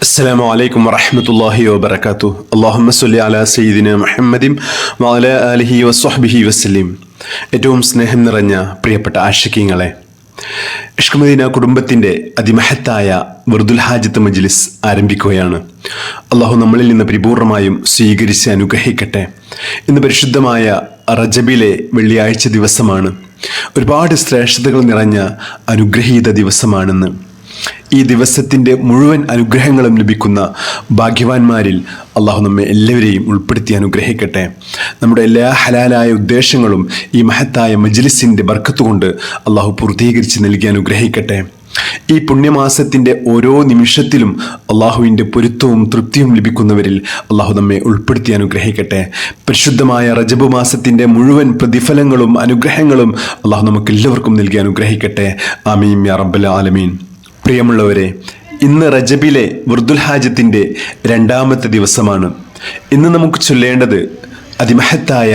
السلام عليكم ورحمة الله وبركاته. اللهم صل على سيدنا മുഹമ്മദിൻ وعلى آله وصحبه وسلم. ഏറ്റവും സ്നേഹം നിറഞ്ഞ പ്രിയപ്പെട്ട ആശിഖീങ്ങളെ, ഇഷ്ക് മദീന കുടുംബത്തിൻ്റെ അതിമഹത്തായ വെർദുൽ ഹാജത്ത് മജ്ലിസ് ആരംഭിക്കുകയാണ്. അള്ളാഹു നമ്മളിൽ നിന്ന് പരിപൂർണമായും സ്വീകരിച്ച് അനുഗ്രഹിക്കട്ടെ. ഇന്ന് പരിശുദ്ധമായ റജബിലെ വെള്ളിയാഴ്ച ദിവസമാണ്. ഒരുപാട് ശ്രേഷ്ഠതകൾ നിറഞ്ഞ അനുഗ്രഹീത ദിവസമാണെന്ന്. ഈ ദിവസത്തിൻ്റെ മുഴുവൻ അനുഗ്രഹങ്ങളും ലഭിക്കുന്ന ഭാഗ്യവാന്മാരിൽ അള്ളാഹു നമ്മെ എല്ലാവരെയും ഉൾപ്പെടുത്തി അനുഗ്രഹിക്കട്ടെ. നമ്മുടെ എല്ലാ ഹലാലായ ഉദ്ദേശങ്ങളും ഈ മഹത്തായ മജ്ലിസിൻ്റെ ബർക്കത്ത് കൊണ്ട് അള്ളാഹു പൂർത്തീകരിച്ച് നൽകി അനുഗ്രഹിക്കട്ടെ. ഈ പുണ്യമാസത്തിൻ്റെ ഓരോ നിമിഷത്തിലും അള്ളാഹുവിൻ്റെ പൊരുത്തവും തൃപ്തിയും ലഭിക്കുന്നവരിൽ അള്ളാഹു നമ്മെ ഉൾപ്പെടുത്തി അനുഗ്രഹിക്കട്ടെ. പരിശുദ്ധമായ റജബ് മാസത്തിൻ്റെ മുഴുവൻ പ്രതിഫലങ്ങളും അനുഗ്രഹങ്ങളും അള്ളാഹു നമുക്ക് എല്ലാവർക്കും നൽകി അനുഗ്രഹിക്കട്ടെ. ആമീൻ യാ റബ്ബൽ ആലമീൻ. പ്രിയമുള്ളവരെ, ഇന്ന് റജബിലെ വെർദുൽ ഹാജത്തിൻ്റെ രണ്ടാമത്തെ ദിവസമാണ്. ഇന്ന് നമുക്ക് ചൊല്ലേണ്ടത് അതിമഹത്തായ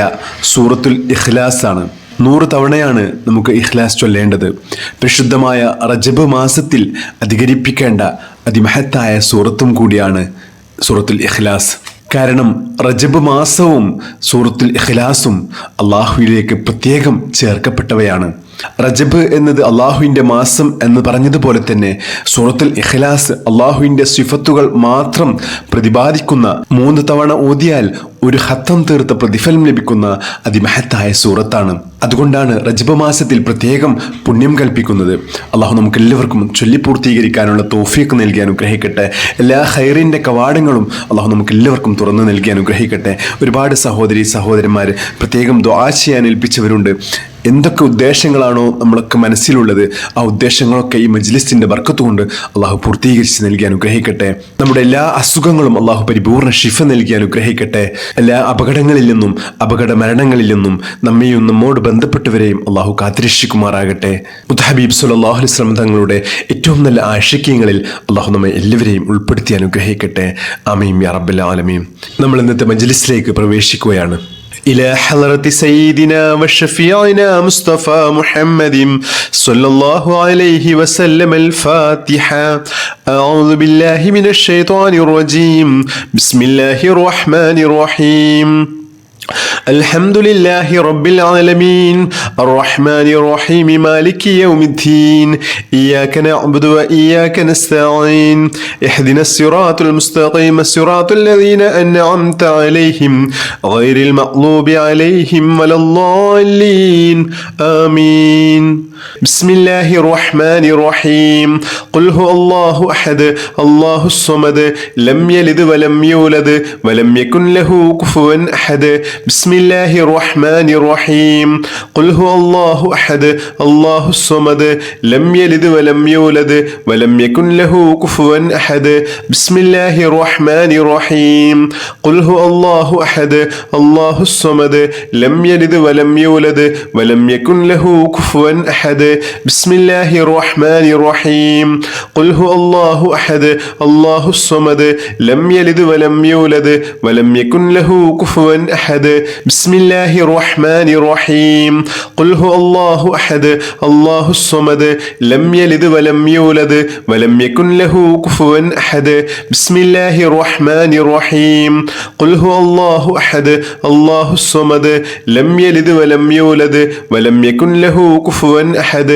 സൂറത്തുൽ ഇഖ്ലാസ് ആണ്. 100 തവണയാണ് നമുക്ക് ഇഖ്ലാസ് ചൊല്ലേണ്ടത്. പരിശുദ്ധമായ റജബ് മാസത്തിൽ അധികരിപ്പിക്കേണ്ട അതിമഹത്തായ സൂറത്തും കൂടിയാണ് സൂറത്തുൽ ഇഖ്ലാസ്. കാരണം റജബ് മാസവും സൂറത്തുൽ ഇഖ്ലാസും അള്ളാഹുവിലേക്ക് പ്രത്യേകം ചേർക്കപ്പെട്ടവയാണ്. റജബ് എന്നത് അള്ളാഹുവിൻ്റെ മാസം എന്ന് പറഞ്ഞതുപോലെ തന്നെ സൂറത്തുൽ ഇഖ്ലാസ് അള്ളാഹുവിൻ്റെ സിഫത്തുകൾ മാത്രം പ്രതിപാദിക്കുന്ന 3 തവണ ഓതിയാൽ ഒരു ഖത്തം തീർത്ത പ്രതിഫലം ലഭിക്കുന്ന അതിമഹത്തായ സൂറത്താണ്. അതുകൊണ്ടാണ് റജബ് മാസത്തിൽ പ്രത്യേകം പുണ്യം കൽപ്പിക്കുന്നത്. അള്ളാഹു നമുക്ക് എല്ലാവർക്കും ചൊല്ലിപ്പൂർത്തീകരിക്കാനുള്ള തൗഫീഖ് നൽകി അനുഗ്രഹിക്കട്ടെ. എല്ലാ ഖൈറിൻ്റെ കവാടങ്ങളും അള്ളാഹു നമുക്ക് എല്ലാവർക്കും തുറന്നു നൽകി അനുഗ്രഹിക്കട്ടെ. ഒരുപാട് സഹോദരന്മാർ പ്രത്യേകം ദുആ ചെയ്യാൻ ഏൽപ്പിച്ചവരുണ്ട്. എന്തൊക്കെ ഉദ്ദേശങ്ങളാണോ നമ്മളൊക്കെ മനസ്സിലുള്ളത്, ആ ഉദ്ദേശങ്ങളൊക്കെ ഈ മജ്ലിസിൻ്റെ ബർക്കത്ത് കൊണ്ട് അള്ളാഹു പൂർത്തീകരിച്ച് നൽകി അനുഗ്രഹിക്കട്ടെ. നമ്മുടെ എല്ലാ അസുഖങ്ങളും അള്ളാഹു പരിപൂർണ്ണ ശിഫ നൽകി അനുഗ്രഹിക്കട്ടെ. എല്ലാ അപകടങ്ങളിൽ നിന്നും അപകട മരണങ്ങളിൽ നിന്നും നമ്മയും നമ്മോട് ബന്ധപ്പെട്ടവരെയും അള്ളാഹു കാത്തിരക്ഷിക്കുമാറാകട്ടെ. മുത്തഹബീബ് സ്വല്ലല്ലാഹു അലൈഹി വസല്ലം തങ്ങളുടെ ഏറ്റവും നല്ല ആശിഖ്യങ്ങളിൽ അള്ളാഹു നമ്മെ എല്ലാവരെയും ഉൾപ്പെടുത്തി അനുഗ്രഹിക്കട്ടെ. ആമീൻ യാ റബ്ബൽ ആലമീൻ. നമ്മൾ ഇന്നത്തെ മജ്ലിസിലേക്ക് പ്രവേശിക്കുകയാണ്. إلى حضرة سيدنا وشفيعنا مصطفى محمد صلى الله عليه وسلم الفاتحة. أعوذ بالله من الشيطان الرجيم. بسم الله الرحمن الرحيم. الحمد لله رب العالمين الرحمن الرحيم مالك يوم الدين إياك نعبد وإياك نستعين اهدنا الصراط المستقيم صراط الذين أنعمت عليهم غير المغضوب عليهم ولا الضالين آمين. بسم الله الرحمن الرحيم. قل هو الله أحد الله الصمد لم يلد ولم يولد ولم يكن له كفوا أحد. بسم الله الرحمن الرحيم. قل هو الله أحد الله الصمد لم يلد ولم يولد ولم يكن له كفوا أحد. بسم الله الرحمن الرحيم. قل هو الله أحد الله الصمد لم يلد ولم يولد ولم يكن له كفوا أحد. بسم الله الرحمن الرحيم. قل هو الله أحد الله الصمد لم يلد ولم يولد ولم يكن له كفوا أحد. بسم الله الرحمن الرحيم. قل هو الله أحد الله الصمد لم يلد ولم يولد ولم يكن له كفوا أحد. بسم الله الرحمن الرحيم. قل هو الله أحد الله الصمد لم يلد ولم يولد ولم يكن له كفوا أحد.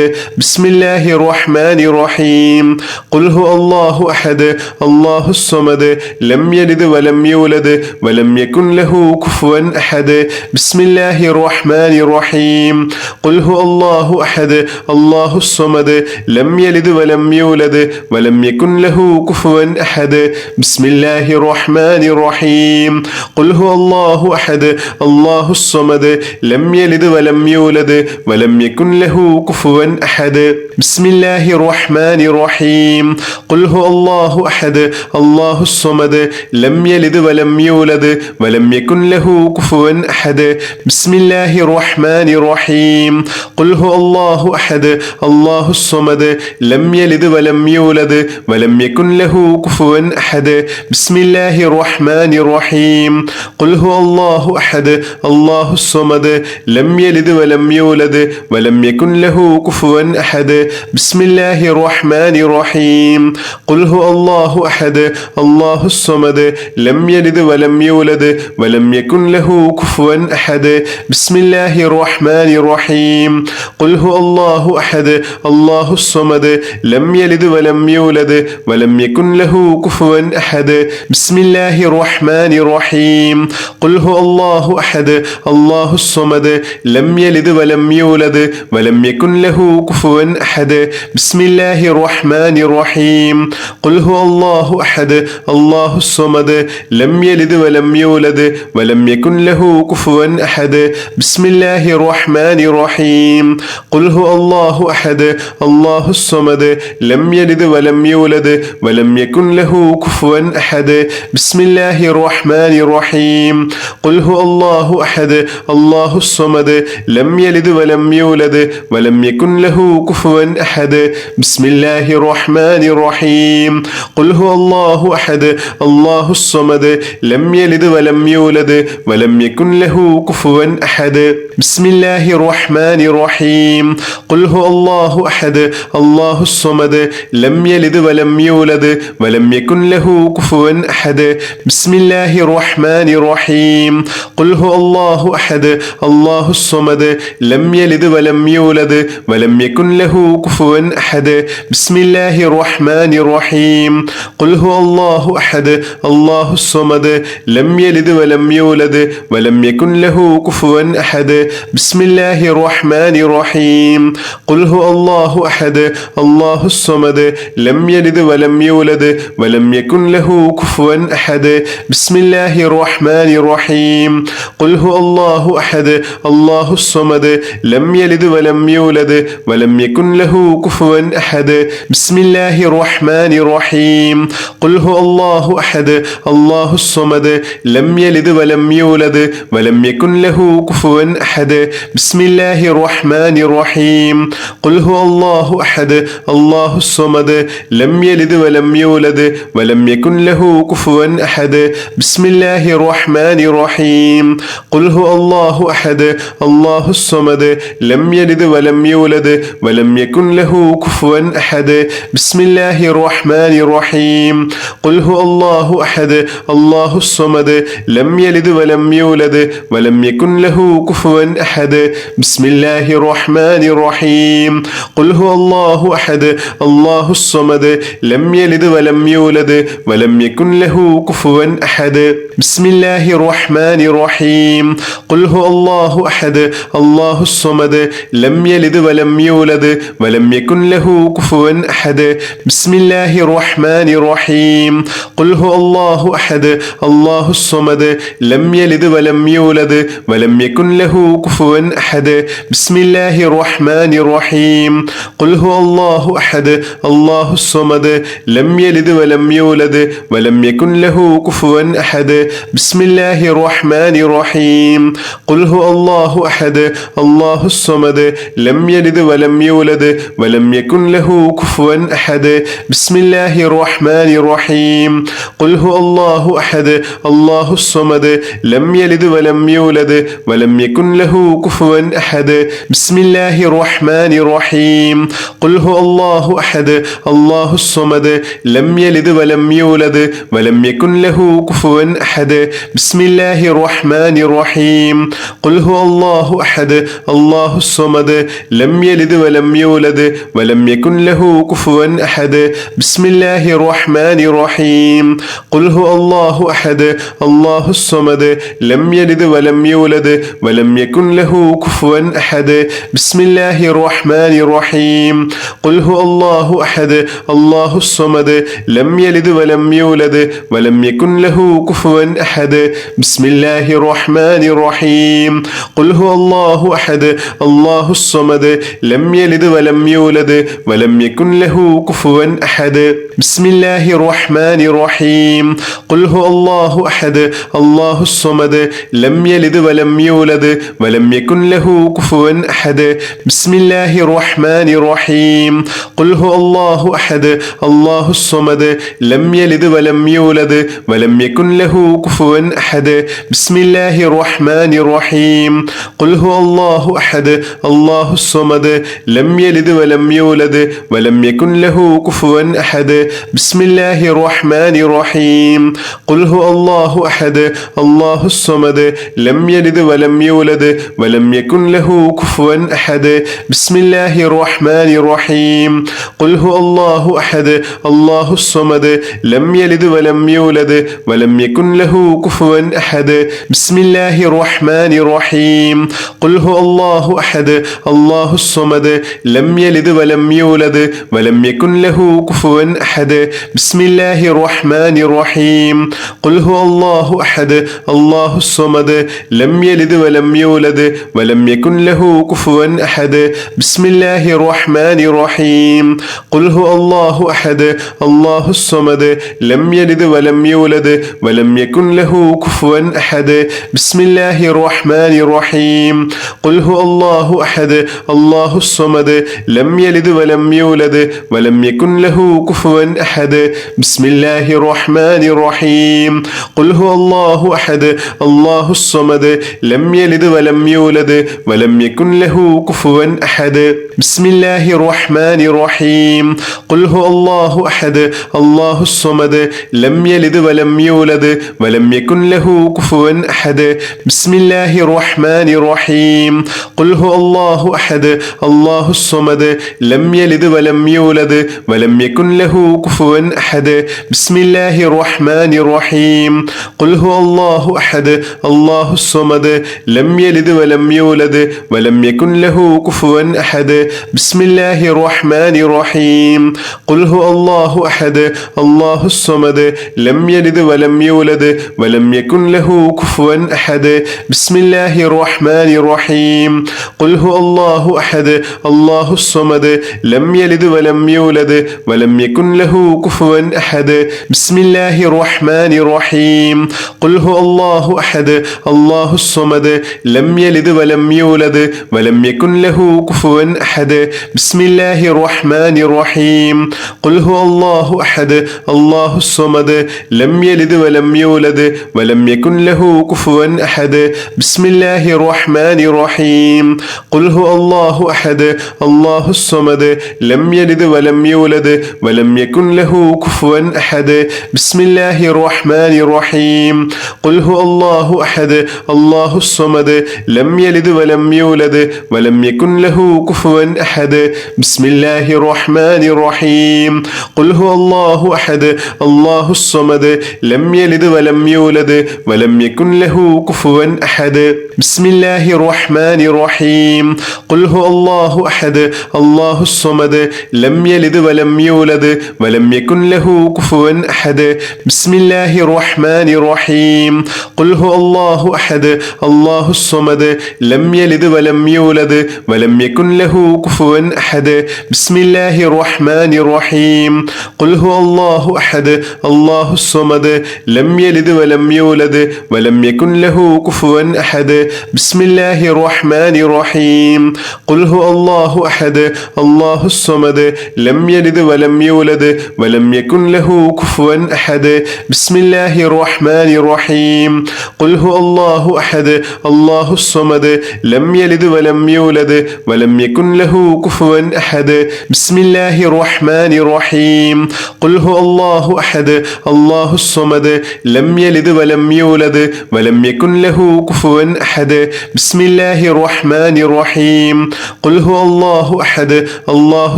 بسم الله الرحمن الرحيم. قل هو الله أحد الله الصمد لم يلد ولم يولد ولم يكن له كفوا أحد. بسم الله الرحمن الرحيم. قل هو الله أحد الله الصمد لم يلد ولم يولد ولم يكن له كفوا أحد. بسم الله الرحمن الرحيم. قل هو الله أحد الله الصمد لم يلد ولم يولد ولم يكن له كفوا أحد. بسم الله الرحمن الرحيم. قل هو الله أحد الله الصمد لم يلد ولم يولد ولم يكن له كفوا كفوا أحد بسم الله الرحمن الرحيم قل هو الله أحد الله الصمد لم يلد ولم يولد ولم يكن له كفوا أحد بسم الله الرحمن الرحيم قل هو الله أحد الله الصمد لم يلد ولم يولد ولم يكن له كفوا أحد بسم الله الرحمن الرحيم قل هو الله أحد الله الصمد لم يلد ولم يولد ولم يكن له كفوا أحد بسم الله الرحمن الرحيم قل هو الله أحد الله الصمد لم يلد ولم يولد ولم يكن له كفوا أحد بسم الله الرحمن الرحيم قل هو الله أحد الله الصمد لم يلد ولم يولد ولم يكن له كفوا أحد بسم الله الرحمن الرحيم قل هو الله أحد الله الصمد لم يلد ولم يولد ولم يكن له كفوا أحد بسم الله الرحمن الرحيم قل هو الله أحد الله الصمد لم يلد ولم يولد ولم يكن له كفوا أحد بسم الله الرحمن الرحيم قل هو الله أحد الله الصمد لم يلد ولم يولد ولم يكن له كفوا أحد بسم الله الرحمن الرحيم قل هو الله أحد الله الصمد لم يلد ولم يولد ولم يكن له كفوا أحد بسم الله الرحمن الرحيم قل هو الله أحد الله الصمد لم يلد ولم يولد ولم يكن له كفوا أحد بسم الله الرحمن الرحيم قل هو الله أحد الله الصمد لم يلد ولم يولد ولم يكن له كفوا أحد بسم الله الرحمن الرحيم قل هو الله أحد الله الصمد لم يلد ولم يولد ولم يكن له كفوا أحد بسم الله الرحمن الرحيم قل هو الله أحد الله الصمد لم يلد ولم يولد ولم يكن له كفوا أحد بسم الله الرحمن الرحيم قل هو الله أحد الله الصمد لم يلد ولم يولد ولم يكن له كفوا أحد بسم الله الرحمن الرحيم قل هو الله أحد الله الصمد لم يلد ولم يولد ولم يكن له كفوا أحد بسم الله الرحمن الرحيم قل هو الله أحد الله الصمد لم يلد ولم يولد ولم يكن له كفوا أحد بسم الله الرحمن الرحيم قل هو الله أحد الله الصمد لم يلد ولم يولد ولم يكن له كفوا أحد بسم الله الرحمن الرحيم قل هو الله أحد الله الصمد لم يلد ولم يولد ولم يكن له كفوا أحد بسم الله الرحمن الرحيم قل هو الله أحد الله الصمد لم يلد ولم يولد ولم يكن له كفوا أحد بسم الله الرحمن الرحيم قل هو الله أحد الله الصمد لم يلد ولم يولد ولم يكن له كفوا أحد بسم الله الرحمن الرحيم قل هو الله أحد الله الصمد لم يلد ولم يولد ولم يكن له كفوا أحد بسم الله الرحمن الرحيم قل هو الله أحد الله الصمد لم يلد ولم يولد ولم يكن له كفوا أحد بسم الله الرحمن الرحيم قل هو الله أحد الله الصمد لم يلد ولم يولد ولم يكن له كفوا أحد بسم الله الرحمن الرحيم قل هو الله أحد الله الصمد لم يلد ولم يولد ولم يكن له كفوا أحد بسم الله الرحمن الرحيم قل هو الله أحد الله الصمد لم يلد ولم يولد ولم يكن له كفوا أحد بسم الله الرحمن الرحيم قل هو الله أحد الله الصمد لم يلد ولم يولد ولم يكن له كفوا أحد بسم الله الرحمن الرحيم قل هو الله أحد الله الصمد لم يلد ولم يولد ولم يكن له كفوا أحد بسم الله الرحمن الرحيم قل هو الله أحد الله الصمد لم يلد ولم يولد ولم يكن له كفوا أحد بسم الله الرحمن الرحيم قل هو الله أحد الله الصمد لم يلد ولم يولد ولم يكن له كفوا أحد بسم الله الرحمن الرحيم قل هو الله أحد الله الصمد لم يلد ولم يولد ولم يكن له كفوا أحد بسم الله الرحمن الرحيم قل هو الله أحد الله الصمد لم يلد ولم يولد ولم يكن له كفوا أحد بسم الله الرحمن الرحيم قل هو الله أحد الله الصمد لم يلد ولم يولد ولم يكن له كفوا أحد بسم الله الرحمن الرحيم قل هو الله أحد الله الصمد لم يلد ولم يولد ولم يكن له كفوا أحد بسم الله الرحمن الرحيم قل هو الله أحد الله الصمد لم يلد ولم يولد ولم يكن له كفوا أحد بسم الله الرحمن الرحيم قل هو الله أحد الله الصمد لم يلد ولم يولد ولم يكن له كفوا أحد بسم الله الرحمن الرحيم قل هو الله أحد الله الصمد لم يلد ولم يولد ولم يكن له كفوا أحد بسم الله الرحمن الرحيم قل هو الله أحد الله الصمد لم يلد ولم يولد ولم يكن له كفوا أحد بسم الله الرحمن الرحيم قل هو الله أحد الله الصمد لم يلد ولم يولد ولم يكن له كفوا أحد بسم الله الرحمن الرحيم قل هو الله أحد الله الصمد لم يلد ولم يولد ولم يكن له كفوا أحد بسم الله الرحمن الرحيم قل هو الله أحد الله الصمد لم يلد ولم يولد ولم يكن له كفوا أحد بسم الله الرحمن الرحيم قل هو الله أحد الله الصمد لم يلد ولم يولد ولم يكن له كفوا أحد بسم الله الرحمن الرحيم قل هو الله أحد الله الصمد لم يلد ولم يولد ولم يكن له كفوا أحد بسم الله الرحمن الرحيم قل هو الله أحد الله الصمد لم يلد ولم يولد ولم يكن له كفوا أحد بسم الله الرحمن الرحيم قل هو الله أحد الله الصمد لم يلد ولم يولد ولم يكن له كفوا أحد بسم الله الرحمن الرحيم قل هو الله أحد الله الصمد لم يلد ولم يولد ولم يكن له كفوا أحد بسم الله الرحمن الرحيم قل هو الله أحد الله الصمد لم يلد ولم يولد ولم يكن له كفوا أحد بسم الله الرحمن الرحيم قل هو الله أحد الله الصمد لم يلد ولم يولد ولم يكن له كفوا أحد بسم الله الرحمن الرحيم قل هو الله أحد الله الصمد لم يلد ولم يولد ولم يكن له كفوا أحد بسم الله الرحمن الرحيم قل هو الله أحد الله الصمد لم يلد ولم يولد ولم يكن له كفوا أحد بسم الله الرحمن الرحيم قل هو الله أحد الله الصمد لم يلد ولم يولد ولم يكن له كفوا أحد بسم الله الرحمن الرحيم قل هو الله أحد الله الصمد لم يلد ولم يولد ولم يكن له كفوا أحد بسم الله الرحمن الرحيم قل هو الله أحد الله الصمد لم يلد ولم يولد ولم يكن له كفوا أحد بسم الله الرحمن الرحيم قل هو الله أحد الله الصمد لم يلد ولم يولد ولم يكن له كفوا أحد بسم الله الرحمن الرحيم قل هو الله أحد الله الصمد لم يلد ولم يولد ولم يكن له كفوا أحد بسم الله الرحمن الرحيم قل هو الله أحد الله الصمد لم يلد ولم يولد ولم يكن له كفوا أحد بسم الله الرحمن الرحيم قل هو الله أحد الله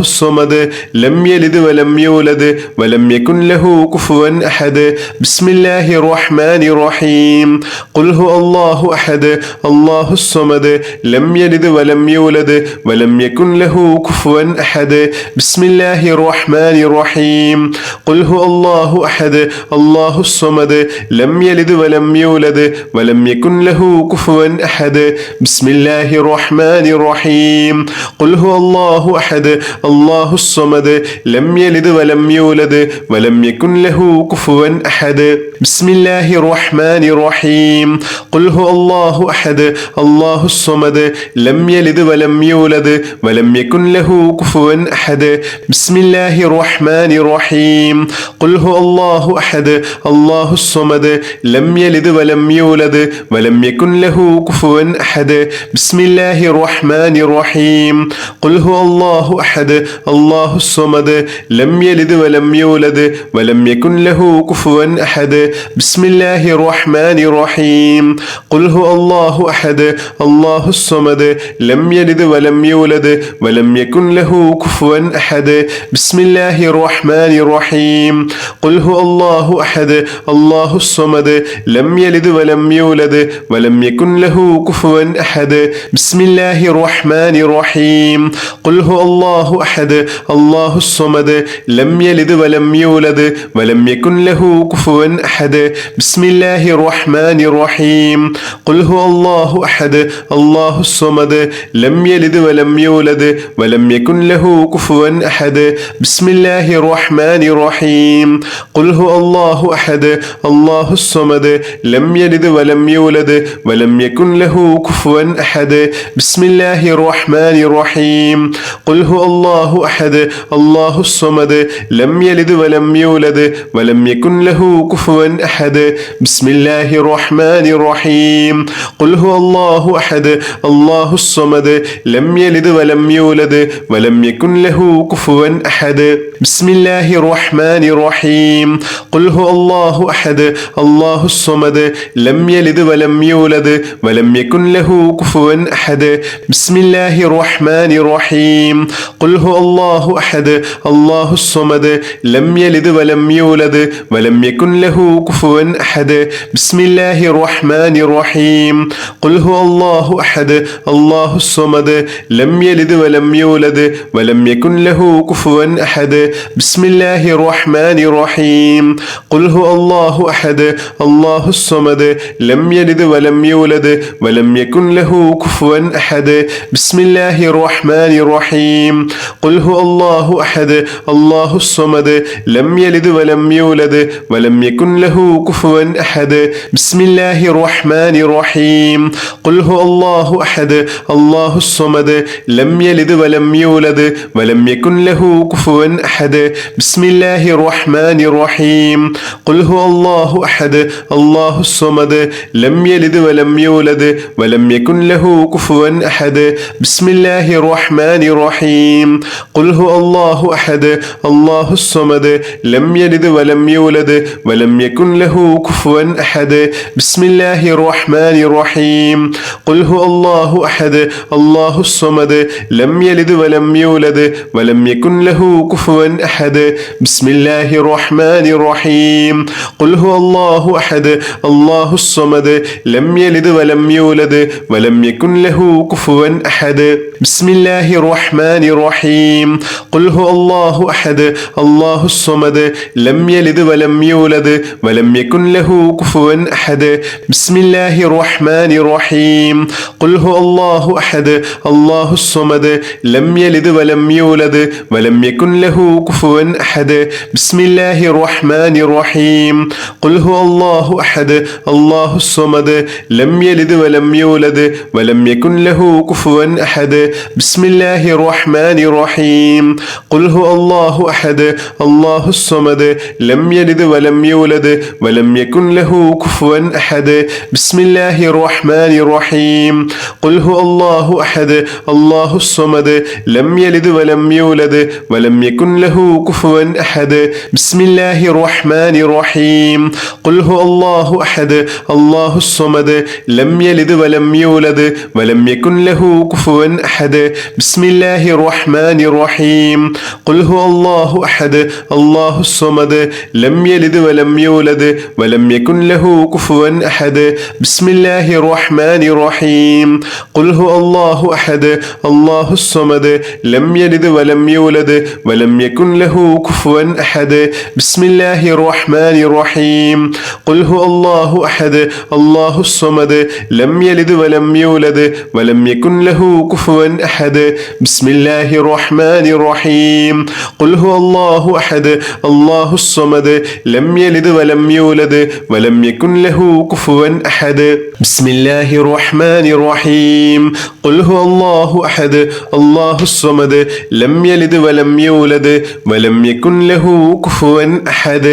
الصمد لم يلد ولم يولد ولم يكن له كفوا أحد بسم الله الرحمن الرحيم قل هو الله أحد الله الصمد لم يلد ولم يولد ولم يكن له كفوا أحد بسم الله الرحمن الرحيم قل هو الله أحد الله الصمد لم يلد ولم يولد ولم يكن له كفوا أحد بسم الله الرحمن الرحيم قل هو الله أحد الله الصمد لم يلد ولم يولد ولم يكن له كفوا أحد بسم الله الرحمن الرحيم الرحيم قل هو الله أحد الله الصمد لم يلد ولم يولد ولم يكن له كفوا أحد بسم الله الرحمن الرحيم قل هو الله أحد الله الصمد لم يلد ولم يولد ولم يكن له كفوا أحد بسم الله الرحمن الرحيم قل هو الله أحد الله الصمد لم يلد ولم يولد ولم يكن له كفوا أحد بسم الله الرحمن الرحيم قل هو الله أحد الله الصمد لم يلد ولم يولد ولم يكن له كفوا أحد بسم الله الرحمن الرحيم قل هو الله أحد الله الصمد لم يلد ولم يولد ولم يكن له كفوا أحد بسم الله الرحمن الرحيم قل هو الله أحد الله الصمد لم يلد ولم يولد ولم يكن له كفوا أحد بسم الله الرحمن الرحيم قل هو الله أحد الله الصمد لم يلد ولم يولد ولم يكن له كفوا أحد بسم الله الرحمن الرحيم قل هو الله أحد الله الصمد لم يلد ولم يولد ولم يكن له كفوا أحد بسم الله الرحمن الرحيم قل هو الله أحد الله الصمد لم يلد ولم يولد ولم يكن له كفوا أحد بسم الله الرحمن الرحيم قل هو الله أحد الله الصمد لم يلد ولم يولد ولم يكن له كفوا أحد بسم الله الرحمن الرحيم قل هو الله أحد الله الصمد لم يلد ولم يولد ولم يكن له كفوا أحد بسم الله الرحمن الرحيم قل هو الله أحد الله الصمد لم يلد ولم يولد ولم يكن له كفوا أحد بسم الله الرحمن الرحيم قل هو الله أحد الله الصمد لم يلد ولم يولد ولم يكن له كفوا أحد بسم الله الرحمن الرحيم قل هو الله أحد الله الصمد لم يلد ولم يولد ولم يكن له كفوا أحد بسم الله الرحمن الرحيم قل هو الله أحد الله الصمد لم يلد ولم يولد ولم يكن له كفوا أحد بسم الله الرحمن الرحيم قل هو الله أحد الله الصمد لم يلد ولم يولد ولم يكن له كفوا أحد بسم الله الرحمن الرحيم قل هو الله أحد الله الصمد لم يلد ولم يولد ولم يكن له كفوا أحد بسم الله الرحمن الرحيم قل هو الله أحد الله الصمد لم يلد ولم يولد ولم يكن له كفوا أحد بسم الله الرحمن الرحيم قل هو الله أحد الله الصمد لم يلد ولم يولد ولم يكن له كفوا أحد بسم الله الرحمن الرحيم قل هو الله أحد الله الصمد لم يلد ولم يولد ولم يكن له كفوا أحد بسم الله الرحمن الرحيم قل هو الله أحد الله الصمد لم يلد ولم يولد ولم يكن له كفوا أحد بسم الله الرحمن الرحيم قل هو الله أحد الله الصمد لم يلد ولم يولد ولم يكن له كفوا أحد بسم الله الرحمن الرحيم قل هو الله أحد الله الصمد لم يلد ولم يولد ولم يكن له كفوا أحد بسم الله الرحمن الرحيم قل هو الله أحد الله الصمد لم يلد ولم يولد ولم يكن له كفوا أحد بسم الله الرحمن الرحيم قل هو الله أحد الله الصمد لم يلد ولم يولد ولم يكن له كفوا أحد بسم الله الرحمن الرحيم قل هو الله أحد الله الصمد لم يلد ولم يولد ولم يكن له كفوا أحد بسم الله الرحمن الرحيم قل هو الله أحد الله الصمد لم يلد ولم يولد ولم يكن له كفوا أحد بسم الله الرحمن الرحيم قل هو الله أحد الله الصمد لم يلد ولم يولد ولم يكن له كفوا أحد بسم الله الرحمن الرحيم قل هو الله أحد الله الصمد لم يلد ولم يولد ولم يكن له كفوا أحد بسم الله الرحمن الرحيم قل هو الله أحد الله الصمد لم يلد ولم يولد ولم يكن له كفوا أحد بسم الله الرحمن الرحيم قل هو الله أحد الله الصمد لم يلد ولم يولد ولم يكن له كفوا أحد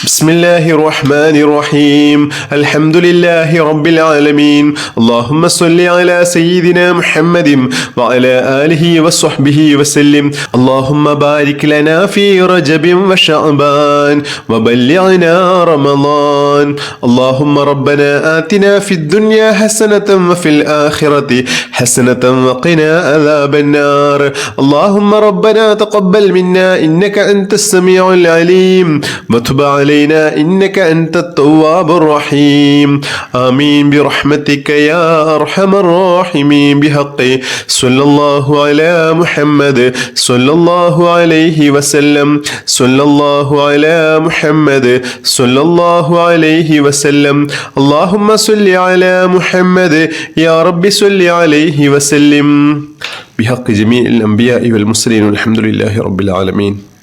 بسم الله الرحمن الرحيم الحمد لله رب العالمين اللهم صل على سيدنا محمد وعلى آله وصحبه وسلم اللهم بارك لنا في رجب وشعبان وبلغنا رمضان اللهم ربنا آتنا في الدنيا حسنة وفي الآخرة حسنة وقنا عذاب النار اللهم ربنا تقبل منا إنك أنت السميع العليم وتب علينا إنك أنت التواب الرحيم آمين برحمتك يا أرحم الراحمين بحق صلى الله على محمد صلى الله عليه وسلم صلى الله على محمد صلى الله عليه وسلم اللهم صل على محمد يا رب صل عليه وسلم بحق جميع الأنبياء والمرسلين والحمد لله رب العالمين.